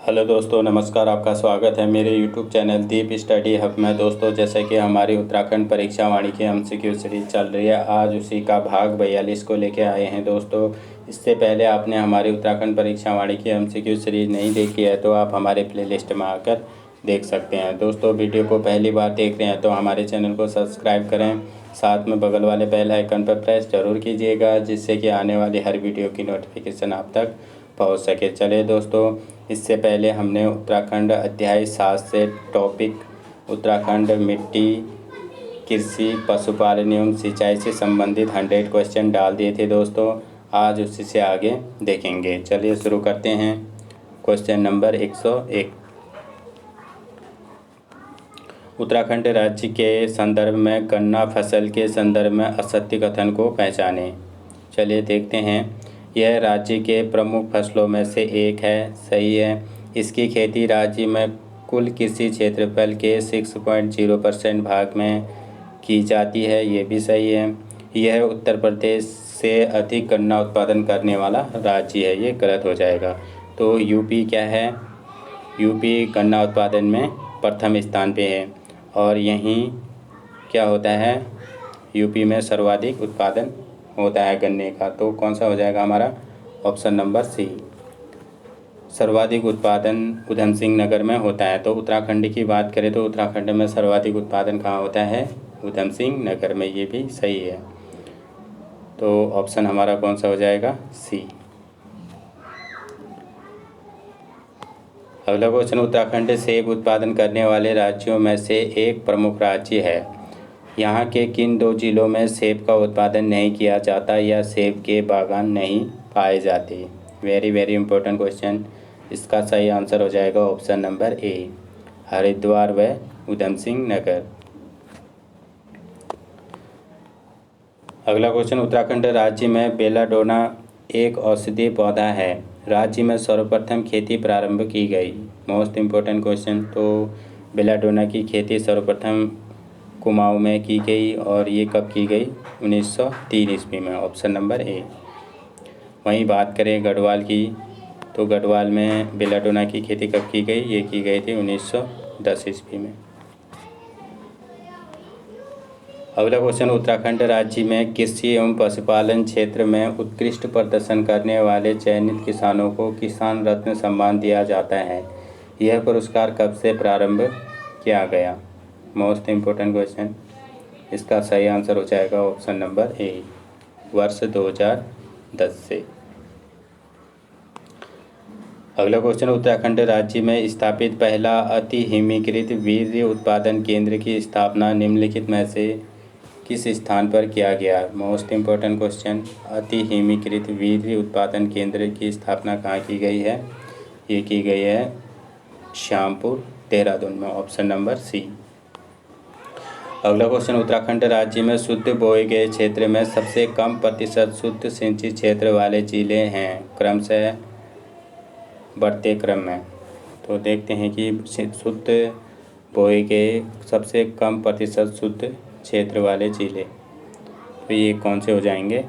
Hello दोस्तों, नमस्कार। आपका स्वागत है मेरे यूट्यूब चैनल दीप स्टडी हब में। दोस्तों, जैसे कि हमारी उत्तराखंड परीक्षा वाणी की एमसीक्यू सीरीज़ चल रही है, आज उसी का भाग 42 को लेके आए हैं। दोस्तों, इससे पहले आपने हमारी उत्तराखंड परीक्षा वाणी की एमसीक्यू सीरीज़ नहीं देखी है तो आप हमारे प्लेलिस्ट में आकर देख सकते हैं। दोस्तों, वीडियो को पहली बार देख रहे हैं तो हमारे चैनल को सब्सक्राइब करें, साथ में बगल वाले बेल आइकन पर प्रेस जरूर कीजिएगा, जिससे कि आने वाली हर वीडियो की नोटिफिकेशन आप तक पहुंच सके। चलिए दोस्तों, इससे पहले हमने उत्तराखंड अध्याय 7 से टॉपिक उत्तराखंड मिट्टी, कृषि, पशुपालन एवं सिंचाई से संबंधित 100 क्वेश्चन डाल दिए थे। दोस्तों, आज उसी से आगे देखेंगे। चलिए शुरू करते हैं। क्वेश्चन नंबर 101, उत्तराखंड राज्य के संदर्भ में गन्ना फसल के संदर्भ में असत्य कथन को पहचानें। चलिए देखते हैं। यह राज्य के प्रमुख फसलों में से एक है, सही है। इसकी खेती राज्य में कुल कृषि क्षेत्रफल के 6.0% भाग में की जाती है, ये भी सही है। यह उत्तर प्रदेश से अधिक गन्ना उत्पादन करने वाला राज्य है, ये गलत हो जाएगा। तो यूपी क्या है? यूपी गन्ना उत्पादन में प्रथम स्थान पे है और यहीं क्या होता है, यूपी में सर्वाधिक उत्पादन होता है गन्ने का। तो कौन सा हो जाएगा हमारा? Option number C. सर्वाधिक उत्पादन उधम सिंह नगर में होता है। तो उत्तराखंड की बात करें तो उत्तराखंड में सर्वाधिक उत्पादन कहाँ होता है? उधम सिंह नगर में, ये भी सही है। तो ऑप्शन हमारा कौन सा हो जाएगा? सी। अगला क्वेश्चन, उत्तराखंड सेब उत्पादन करने वाले राज्यों में से एक प्रमुख राज्य है। यहाँ के किन 2 जिलों में सेब का उत्पादन नहीं किया जाता या सेब के बागान नहीं पाए जाते? Very very important question. इसका सही आंसर हो जाएगा ऑप्शन नंबर ए, हरिद्वार व उधम सिंह नगर। अगला क्वेश्चन, उत्तराखंड राज्य में बेलाडोना एक औषधीय पौधा है। राज्य में सर्वप्रथम खेती प्रारंभ की गई। Most important question. तो बेलाडोना की खेती सर्वप्रथम कुमाऊं में की गई और ये कब की गई? 1903 ईस्वी में, ऑप्शन नंबर ए। वहीं बात करें गढ़वाल की, तो गढ़वाल में बेलाडोना की खेती कब की गई? ये की गई थी 1910 ईस्वी में। अगला क्वेश्चन, उत्तराखंड राज्य में कृषि एवं पशुपालन क्षेत्र में उत्कृष्ट प्रदर्शन करने वाले चयनित किसानों को किसान रत्न सम्मान दिया जाता है। यह पुरस्कार कब से प्रारंभ किया गया? Most important question. इसका सही आंसर हो जाएगा ऑप्शन नंबर ए, वर्ष 2010 से। अगला क्वेश्चन, उत्तराखंड राज्य में स्थापित पहला अति हिमीकृत वीर्य उत्पादन केंद्र की स्थापना निम्नलिखित में से किस स्थान पर किया गया? Most important question. अति हिमीकृत वीर्य उत्पादन केंद्र की स्थापना कहाँ की गई है? ये की गई है श्यामपुर, देहरादून में, ऑप्शन नंबर सी। अगला क्वेश्चन, उत्तराखंड राज्य में शुद्ध बोए गए क्षेत्र में सबसे कम प्रतिशत शुद्ध सिंचित क्षेत्र वाले जिले हैं, क्रमशः बढ़ते क्रम में। तो देखते हैं कि शुद्ध बोए गए सबसे कम प्रतिशत शुद्ध क्षेत्र वाले जिले, तो ये कौन से हो जाएंगे?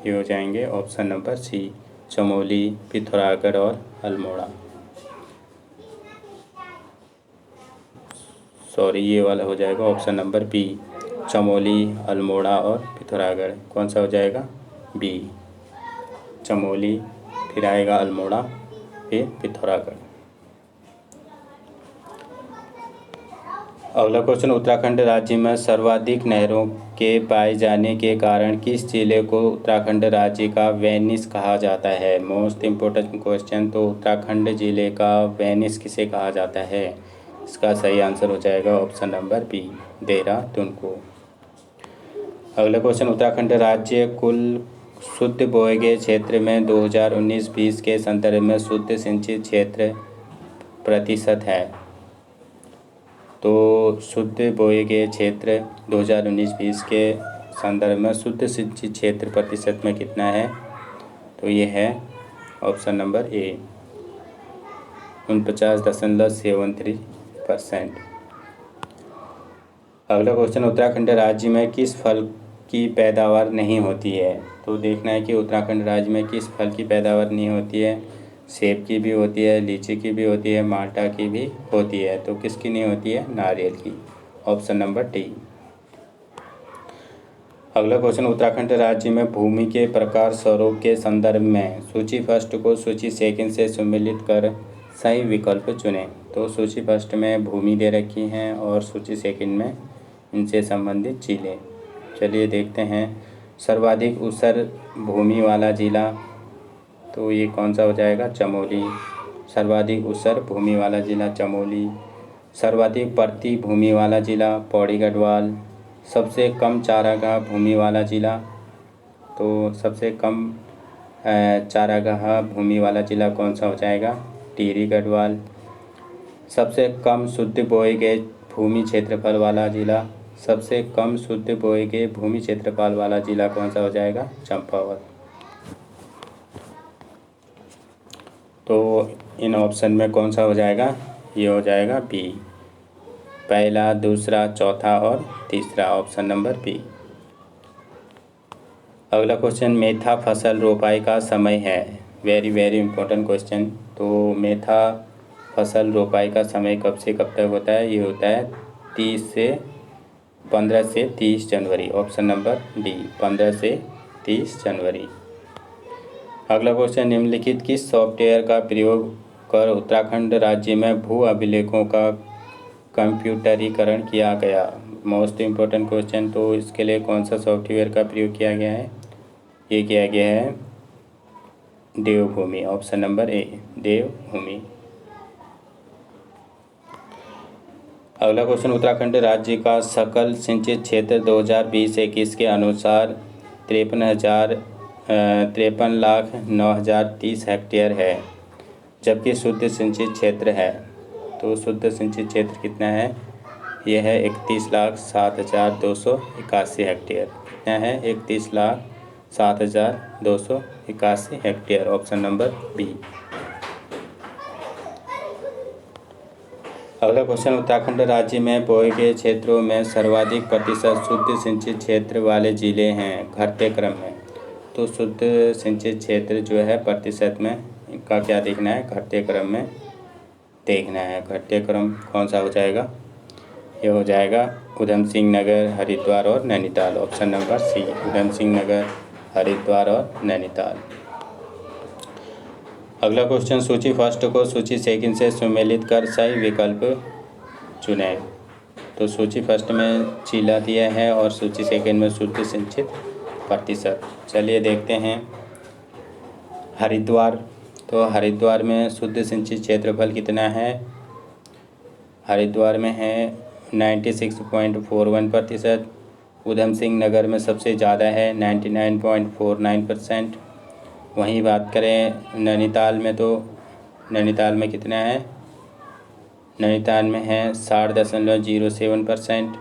ये हो जाएंगे option number C, Chamoli, Pithoragarh और अल्मोड़ा। सॉरी, ये वाला हो जाएगा option number B, Chamoli, Almora और पिथौरागढ़। कौन सा हो जाएगा? बी, चमोली, फिर आएगा अल्मोड़ा, फिर पिथौरागढ़। अगला क्वेश्चन, उत्तराखंड राज्य में सर्वाधिक नहरों के पाए जाने के कारण किस जिले को उत्तराखंड राज्य का वेनिस कहा जाता है? Most important question. तो उत्तराखंड जिले का वेनिस किसे कहा जाता है? इसका सही आंसर हो जाएगा ऑप्शन नंबर बी, देहरादून को। अगला क्वेश्चन, उत्तराखंड राज्य कुल शुद्ध बोए गए क्षेत्र में 2019-20 के संदर्भ में शुद्ध सिंचित क्षेत्र प्रतिशत है। तो शुद्ध बोए गए क्षेत्र 2019-20 के संदर्भ में शुद्ध सिंचित क्षेत्र प्रतिशत में कितना है? तो ये है ऑप्शन नंबर ए, 49.73%। अगला क्वेश्चन, उत्तराखंड राज्य में किस फल की पैदावार नहीं होती है? तो देखना है कि उत्तराखंड राज्य में किस फल की पैदावार नहीं होती है। सेब की भी होती है, लीची की भी होती है, माल्टा की भी होती है, तो किसकी नहीं होती है? नारियल की। Option number D. अगला क्वेश्चन, उत्तराखंड राज्य में भूमि के प्रकार स्वरूप के संदर्भ में सूची फर्स्ट को सूची सेकंड से सम्मिलित कर सही विकल्प चुनें। तो सूची फर्स्ट में भूमि दे रखी हैं और सूची सेकंड में इनसे संबंधित जिले। चलिए देखते हैं। सर्वाधिक ऊसर भूमि वाला जिला, तो ये कौन सा हो जाएगा? चमोली। सर्वाधिक ऊसर भूमि वाला जिला चमोली। सर्वाधिक परती भूमि वाला जिला पौड़ी गढ़वाल। सबसे कम चारागाह भूमि वाला जिला, तो सबसे कम चारागाह भूमि वाला जिला कौन सा हो जाएगा? टिहरी गढ़वाल। सबसे कम शुद्ध बोए गए भूमि क्षेत्रफल वाला जिला, सबसे कम शुद्ध बोए गए भूमि क्षेत्रफल वाला जिला कौन सा हो जाएगा? चंपावत। तो इन ऑप्शन में कौन सा हो जाएगा? ये हो जाएगा बी, पहला, दूसरा, चौथा और तीसरा, ऑप्शन नंबर बी। अगला क्वेश्चन, मेथा फसल रोपाई का समय है। Very very important question. तो मेथा फसल रोपाई का समय कब से कब तक होता है? ये होता है 15 से 30 जनवरी, ऑप्शन नंबर डी, 15 से 30 जनवरी। अगला क्वेश्चन, निम्नलिखित किस सॉफ्टवेयर का प्रयोग कर उत्तराखंड राज्य में भू अभिलेखों का कंप्यूटरीकरण किया गया? Most important question. तो इसके लिए कौन सा सॉफ्टवेयर का प्रयोग किया गया है? ये किया गया है देवभूमि, ऑप्शन नंबर ए, देवभूमि। अगला क्वेश्चन, उत्तराखंड राज्य का सकल सिंचित क्षेत्र 2020-21 के अनुसार 53,09,030 हेक्टेयर है, जबकि शुद्ध सिंचित क्षेत्र है। तो शुद्ध सिंचित क्षेत्र कितना है? यह है 31,07,281 हेक्टेयर। कितना है? 31,07,281 हेक्टेयर, ऑप्शन नंबर बी। अगला क्वेश्चन, उत्तराखंड राज्य में बोए गए क्षेत्रों में सर्वाधिक प्रतिशत शुद्ध सिंचित क्षेत्र वाले जिले हैं घटते क्रम में। तो शुद्ध सिंचित क्षेत्र जो है प्रतिशत में इनका क्या देखना है? घटते क्रम में देखना है। घटते क्रम कौन सा हो जाएगा? ये हो जाएगा उधम सिंह नगर, हरिद्वार और नैनीताल, ऑप्शन नंबर सी, उधम सिंह नगर, हरिद्वार और नैनीताल। अगला क्वेश्चन, सूची फर्स्ट को सूची सेकंड से सम्मिलित कर सही विकल्प चुनें। तो सूची फर्स्ट में जिला दिया है और सूची सेकंड में शुद्ध सिंचित प्रतिशत। चलिए देखते हैं। हरिद्वार, तो हरिद्वार में शुद्ध सिंचित क्षेत्रफल कितना है? हरिद्वार में है 96.41%। उधम सिंह नगर में सबसे ज़्यादा है 99.49%। वहीं बात करें नैनीताल में, तो नैनीताल में कितना है? नैनीताल में है 60.07%।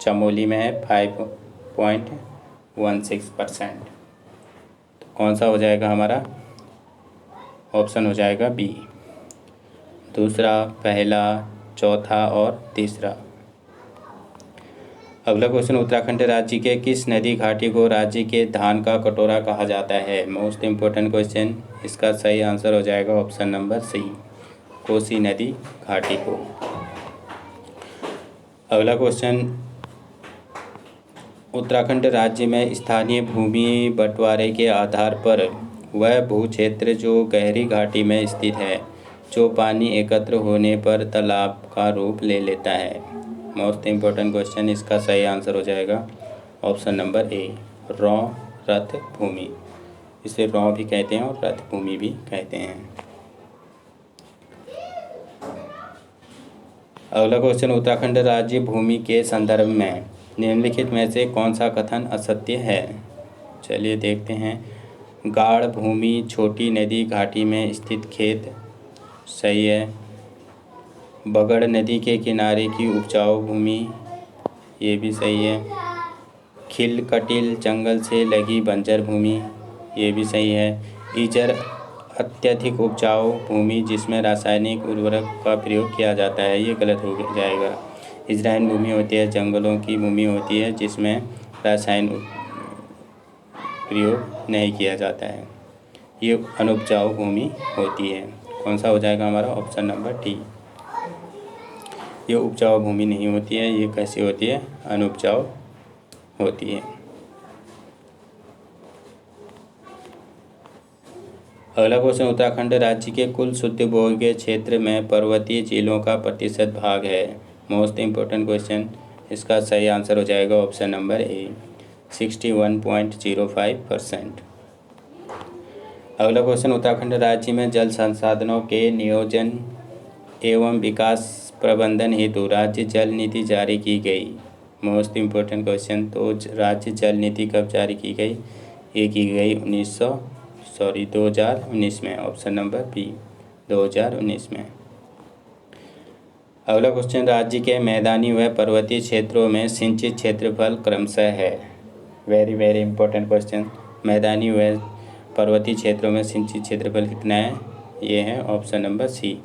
चमोली में है 5.16%। तो कौन सा हो जाएगा हमारा? ऑप्शन हो जाएगा बी, दूसरा, पहला, चौथा और तीसरा। अगला क्वेश्चन, उत्तराखंड राज्य के किस नदी घाटी को राज्य के धान का कटोरा कहा जाता है? Most important question. इसका सही आंसर हो जाएगा ऑप्शन नंबर सी, कोसी नदी घाटी को। अगला क्वेश्चन, उत्तराखंड राज्य में स्थानीय भूमि बंटवारे के आधार पर वह भू क्षेत्र जो गहरी घाटी में स्थित है, जो पानी एकत्र होने पर तालाब का रूप ले लेता है। Most important question. इसका सही आंसर हो जाएगा ऑप्शन नंबर ए, रौं रथ भूमि। इसे रौं भी कहते हैं और रथ भूमि भी कहते हैं। अगला क्वेश्चन, उत्तराखंड राज्य भूमि के संदर्भ में निम्नलिखित में से कौन सा कथन असत्य है? चलिए देखते हैं। गाढ़ भूमि छोटी नदी घाटी में स्थित खेत, सही है। बगड़ नदी के किनारे की उपजाऊ भूमि, ये भी सही है। खिल कटिल जंगल से लगी बंजर भूमि, ये भी सही है। ईचर अत्यधिक उपजाऊ भूमि जिसमें रासायनिक उर्वरक का प्रयोग किया जाता है, ये गलत हो जाएगा। इजराइन भूमि होती है, जंगलों की भूमि होती है जिसमें रासायनिक प्रयोग नहीं किया जाता है। ये अनुपजाऊ भूमि होती है। कौन सा हो जाएगा हमारा? Option number D. ये उपजाऊ भूमि नहीं होती है, ये कैसी होती है? अनुपजाऊ होती है। अगला क्वेश्चन, उत्तराखंड राज्य के कुल शुद्ध भूगोళीय क्षेत्र में पर्वतीय जिलों का प्रतिशत भाग है। मोस्ट इम्पोर्टेंट क्वेश्चन, इसका सही आंसर हो जाएगा ऑप्शन नंबर ए, 61.05%। अगला क्वेश्चन, उत्तराखंड राज्य में जल संसाधनों के नियोजन एवं विकास प्रबंधन हेतु राज्य जल नीति जारी की गई। मोस्ट इम्पोर्टेंट क्वेश्चन, तो राज्य जल नीति कब जारी की गई? ये की गई 2019 में। ऑप्शन नंबर बी, 2019 में। अगला क्वेश्चन, राज्य के मैदानी व पर्वतीय क्षेत्रों में सिंचित क्षेत्रफल क्रमशः है। Very very important question. मैदानी व पर्वतीय क्षेत्रों में सिंचित क्षेत्रफल कितना है? ये है ऑप्शन नंबर सी,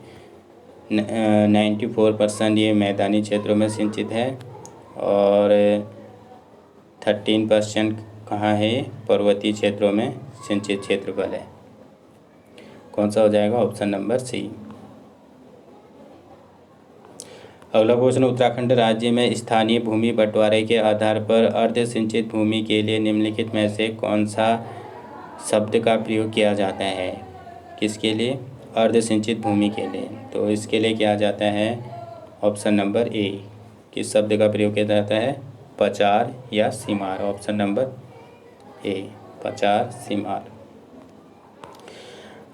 94% ये मैदानी क्षेत्रों में सिंचित है और 13% कहाँ है? पर्वतीय क्षेत्रों में सिंचित क्षेत्रफल है। कौन सा हो जाएगा? Option number C. अगला क्वेश्चन, उत्तराखंड राज्य में स्थानीय भूमि बंटवारे के आधार पर अर्ध सिंचित भूमि के लिए निम्नलिखित में से कौन सा शब्द का प्रयोग किया जाता है? किसके लिए? अर्ध सिंचित भूमि के लिए। तो इसके लिए किया जाता है ऑप्शन नंबर ए। किस शब्द का प्रयोग किया जाता है? पचार या सीमार। ऑप्शन नंबर ए, पचार सीमार।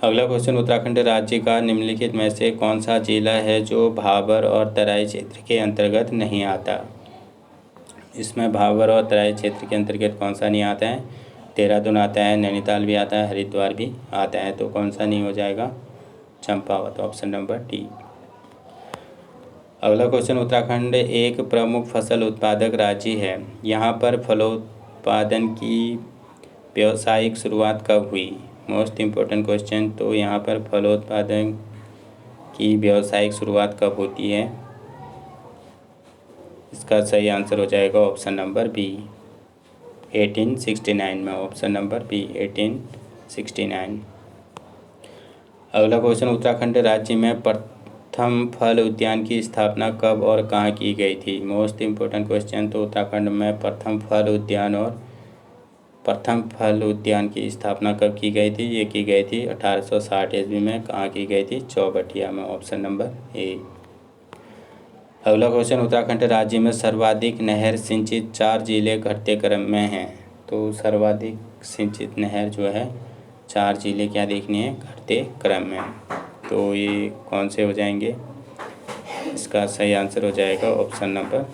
अगला क्वेश्चन, उत्तराखंड राज्य का निम्नलिखित में से कौन सा जिला है जो भाबर और तराई क्षेत्र के अंतर्गत नहीं आता? इसमें भाबर और तराई क्षेत्र के अंतर्गत कौन सा नहीं आता है? देहरादून आता है, नैनीताल भी आता है, हरिद्वार भी आता है। तो कौन सा नहीं हो जाएगा? चंपावत। Option number D. अगला क्वेश्चन, उत्तराखंड एक प्रमुख फसल उत्पादक राज्य है। यहाँ पर फलोत्पादन की व्यावसायिक शुरुआत कब हुई? मोस्ट इम्पोर्टेंट क्वेश्चन, तो यहाँ पर फलोत्पादन की व्यावसायिक शुरुआत कब होती है? इसका सही आंसर हो जाएगा ऑप्शन नंबर बी, 1869 में। Option number B, 1869। अगला क्वेश्चन, उत्तराखंड राज्य में प्रथम फल उद्यान की स्थापना कब और कहाँ की गई थी? मोस्ट इम्पोर्टेंट क्वेश्चन, तो उत्तराखंड में प्रथम फल उद्यान की स्थापना कब की गई थी? ये की गई थी 1860 ईस्वी में। कहाँ की गई थी? चौबटिया में। Option number A. अगला क्वेश्चन, उत्तराखंड राज्य में सर्वाधिक नहर सिंचित 4 जिले घटते क्रम में हैं। तो सर्वाधिक सिंचित नहर जो है 4 जिले क्या देखनी है? घटते क्रम में। तो ये कौन से हो जाएंगे? इसका सही आंसर हो जाएगा ऑप्शन नंबर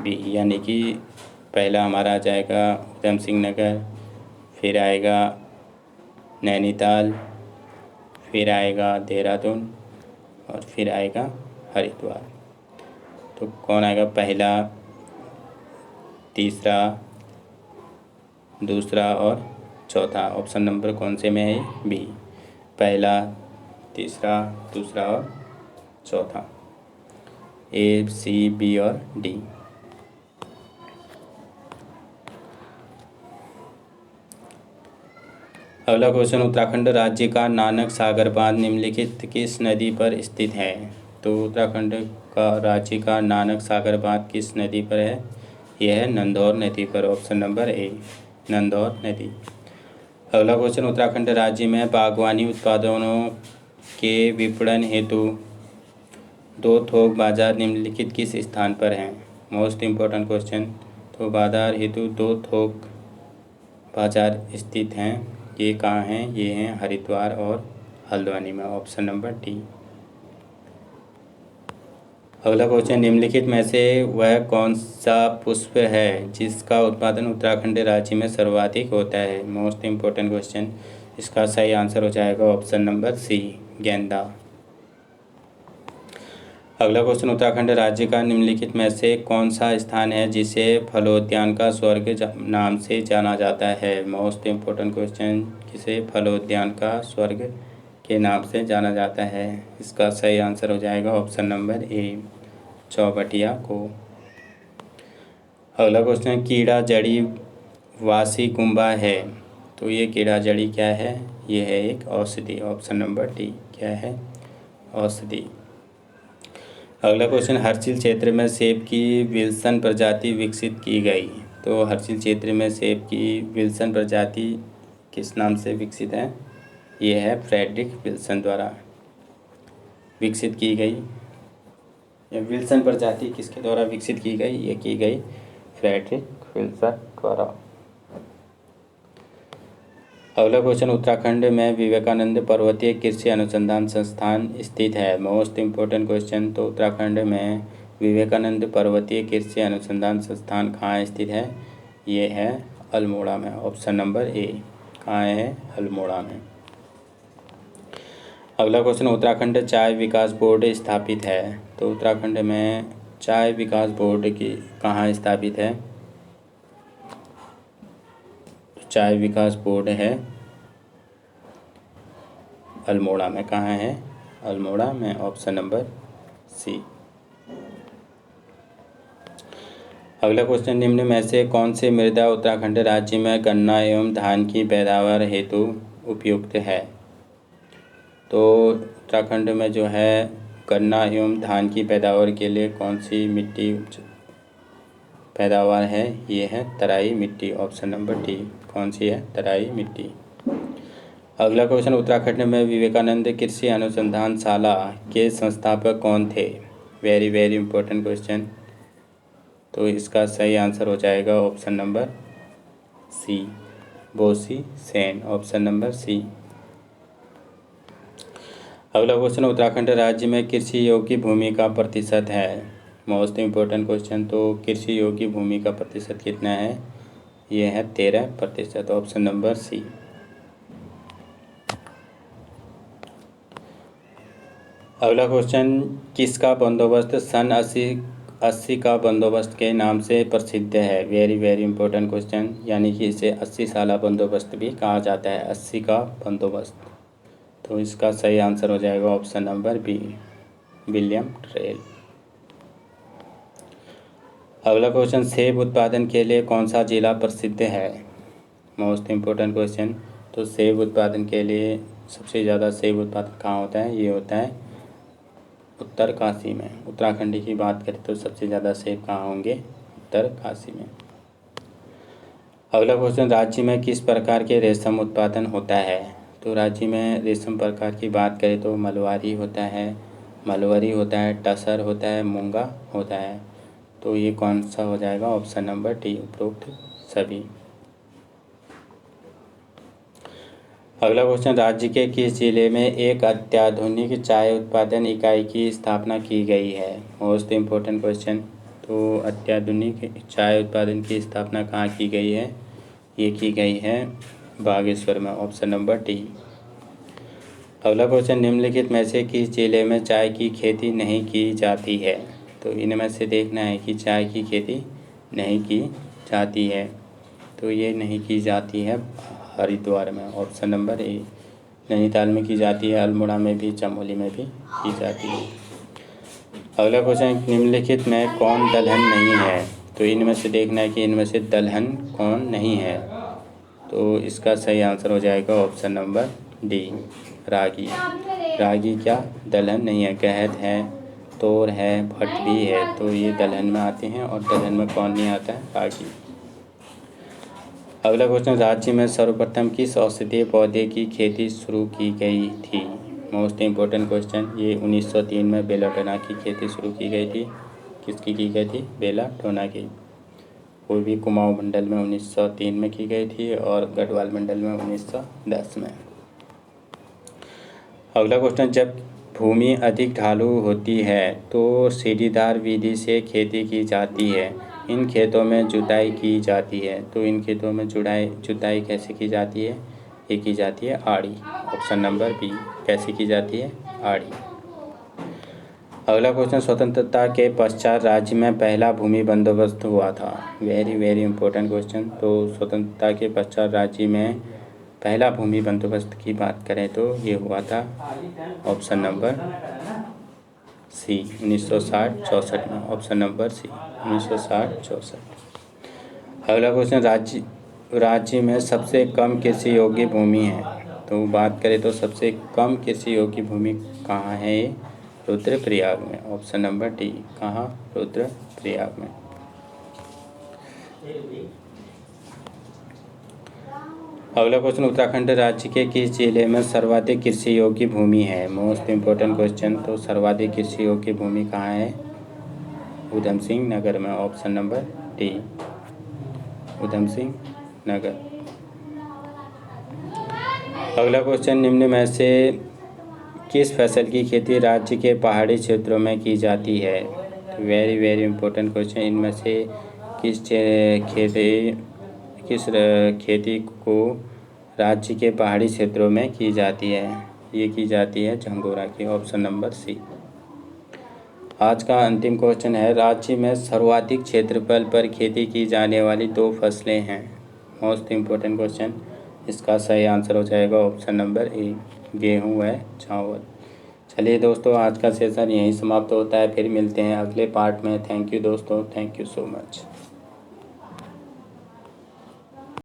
बी, यानी कि पहला हमारा आ जाएगा उधम सिंह नगर, फिर आएगा नैनीताल, फिर आएगा देहरादून और फिर आएगा हरिद्वार। तो कौन आएगा? पहला, तीसरा, दूसरा और चौथा। ऑप्शन नंबर कौन से में है? बी, पहला, तीसरा, दूसरा और चौथा। ए, सी, बी और डी। अगला क्वेश्चन, उत्तराखंड राज्य का नानक सागर बांध निम्नलिखित किस नदी पर स्थित है? तो उत्तराखंड का राज्य का नानक सागर बांध किस नदी पर है? यह है नंदौर नदी पर। ऑप्शन नंबर ए, नंदौर नदी। अगला क्वेश्चन, उत्तराखंड राज्य में बागवानी उत्पादनों के विपणन हेतु 2 थोक बाजार निम्नलिखित किस स्थान पर हैं? मोस्ट इम्पोर्टेंट क्वेश्चन, तो बाजार हेतु 2 थोक बाजार स्थित हैं। ये कहाँ हैं? ये हैं हरिद्वार और हल्द्वानी में। Option number D. अगला क्वेश्चन, निम्नलिखित में से वह कौन सा पुष्प है जिसका उत्पादन उत्तराखंड राज्य में सर्वाधिक होता है? मोस्ट इम्पोर्टेंट क्वेश्चन, इसका सही आंसर हो जाएगा ऑप्शन नंबर सी, गेंदा। अगला क्वेश्चन, उत्तराखंड राज्य का निम्नलिखित में से कौन सा स्थान है जिसे फलोद्यान का स्वर्ग नाम से जाना जाता है? मोस्ट इम्पोर्टेंट क्वेश्चन, किसे फलोद्यान का स्वर्ग के नाम से जाना जाता है? इसका सही आंसर हो जाएगा ऑप्शन नंबर ए, चौबटिया को। अगला क्वेश्चन, कीड़ा जड़ी वासी कुंभा है तो ये कीड़ा जड़ी क्या है? ये है एक औषधि। ऑप्शन नंबर डी क्या है? औषधि। अगला क्वेश्चन, हर्षिल क्षेत्र में सेब की विल्सन प्रजाति विकसित की गई। तो हर्षिल क्षेत्र में सेब की विल्सन प्रजाति किस नाम से विकसित है? ये है फ्रेडरिक विल्सन द्वारा विकसित की गई। यह विल्सन प्रजाति किसके द्वारा विकसित की गई? ये की गई फ्रेडरिक विल्सन द्वारा। अगला क्वेश्चन, उत्तराखंड में विवेकानंद पर्वतीय कृषि अनुसंधान संस्थान स्थित है। Most important question. तो उत्तराखंड में विवेकानंद पर्वतीय कृषि अनुसंधान संस्थान कहाँ स्थित है? ये है अल्मोड़ा में। ऑप्शन नंबर ए कहाँ है? अल्मोड़ा में। अगला क्वेश्चन, उत्तराखंड चाय विकास बोर्ड स्थापित है। तो उत्तराखंड में चाय विकास बोर्ड की कहाँ स्थापित है? चाय विकास बोर्ड है अल्मोड़ा में। कहाँ है? अल्मोड़ा में। Option number C. अगला क्वेश्चन, निम्न में से कौन सी मृदा उत्तराखंड राज्य में गन्ना एवं धान की पैदावार हेतु उपयुक्त है? तो उत्तराखंड में जो है गन्ना एवं धान की पैदावार के लिए कौन सी मिट्टी पैदावार है? ये है तराई मिट्टी। ऑप्शन नंबर डी कौन सी है? तराई मिट्टी। अगला क्वेश्चन, उत्तराखंड में विवेकानंद कृषि अनुसंधान शाला के संस्थापक कौन थे? Very very important question. तो इसका सही आंसर हो जाएगा option number C, Boshi Sen. Option number C. अगला क्वेश्चन, उत्तराखंड राज्य में कृषि योग्य भूमि का प्रतिशत है। Most important question. तो कृषि योग्य भूमि का प्रतिशत कितना है? ये है 13%। Option number C. अगला क्वेश्चन, किसका बंदोबस्त सन 80 का बंदोबस्त के नाम से प्रसिद्ध है? Very very important question. यानी कि इसे 80 साला बंदोबस्त भी कहा जाता है। 80 का बंदोबस्त। तो इसका सही आंसर हो जाएगा option number B, William Traill. अगला क्वेश्चन, सेब उत्पादन के लिए कौन सा जिला प्रसिद्ध है? Most important question. तो सेब उत्पादन के लिए सबसे ज़्यादा सेब उत्पादन कहाँ होता है? ये होता है उत्तरकाशी में। उत्तराखंड की बात करें तो सबसे ज़्यादा सेब कहाँ होंगे? उत्तरकाशी में। अगला क्वेश्चन, राज्य में किस प्रकार के रेशम उत्पादन होता है? तो राज्य में रेशम प्रकार की बात करें तो मलवारी होता है, मलवरी होता है, टसर होता है, मूंगा होता है। तो ये कौन सा हो जाएगा? ऑप्शन नंबर डी, उपरोक्त सभी। अगला क्वेश्चन, राज्य के किस जिले में एक अत्याधुनिक चाय उत्पादन इकाई की स्थापना की गई है? Most important question. तो अत्याधुनिक चाय उत्पादन की स्थापना कहाँ की गई है? ये की गई है बागेश्वर में। Option number D. अगला क्वेश्चन, निम्नलिखित में से किस जिले में चाय की खेती नहीं की जाती है? तो इनमें से देखना है कि चाय की खेती नहीं की जाती है। तो ये नहीं की जाती है हरिद्वार में। Option number A. नैनीताल में की जाती है, अल्मोड़ा में भी, चमोली में भी की जाती है। अगला क्वेश्चन, निम्नलिखित में कौन दलहन नहीं है? तो इनमें से देखना है कि इनमें से दलहन कौन नहीं है। तो इसका सही आंसर हो जाएगा ऑप्शन नंबर डी, रागी। रागी क्या दलहन नहीं है? गहत है, तोर है, भटवी है। तो ये दलहन में आते हैं। और दलहन में कौन नहीं आता है? रागी। अगला क्वेश्चन, राज्य में सर्वप्रथम किस औषधीय पौधे की खेती शुरू की गई थी? Most important question. ये 1903 में बेलाडोना की खेती शुरू की गई थी। किसकी की गई थी? बेलाडोना की। पूर्वी कुमाऊं मंडल में 1903 में की गई थी और गढ़वाल मंडल में 1910 में। अगला क्वेश्चन, जब भूमि अधिक ढालू होती है तो सीढ़ीदार विधि से खेती की जाती है। इन खेतों में जुताई की जाती है। तो इन खेतों में जुताई कैसे की जाती है? ये की जाती है आड़ी। Option number B. कैसे की जाती है? आड़ी। अगला क्वेश्चन, स्वतंत्रता के पश्चात राज्य में पहला भूमि बंदोबस्त हुआ था। Very very important question. तो स्वतंत्रता के पश्चात राज्य में पहला भूमि बंदोबस्त की बात करें तो ये हुआ था ऑप्शन नंबर सी, 1960-64 में। Option number C, 1960-64। अगला क्वेश्चन, राज्य में सबसे कम कृषि योग्य भूमि है? तो बात करें तो सबसे कम कृषि योग्य भूमि कहाँ है? ये रुद्रप्रयाग में, ऑप्शन नंबर डी। कहाँ? रुद्रप्रयाग में। अगला क्वेश्चन, उत्तराखंड राज्य के किस जिले में सर्वाधिक कृषि योग्य भूमि है? Most important question. तो सर्वाधिक कृषि योग्य भूमि कहाँ है? उधम सिंह नगर में, option number D, Udham Singh Nagar. अगला क्वेश्चन, निम्न में से किस फसल की खेती राज्य के पहाड़ी क्षेत्रों में की जाती है? Very very important question. इनमें से किस खेती को राज्य के पहाड़ी क्षेत्रों में की जाती है? ये की जाती है झंगोरा की, ऑप्शन नंबर सी। आज का अंतिम क्वेश्चन है, राज्य में सर्वाधिक क्षेत्रफल पर खेती की जाने वाली 2 फसलें हैं। Most important question. इसका सही आंसर हो जाएगा ऑप्शन नंबर ए, गेहूँ व चावल। चलिए दोस्तों, आज का सेशन यहीं समाप्त होता है। फिर मिलते हैं अगले पार्ट में। थैंक यू दोस्तों, थैंक यू सो मच।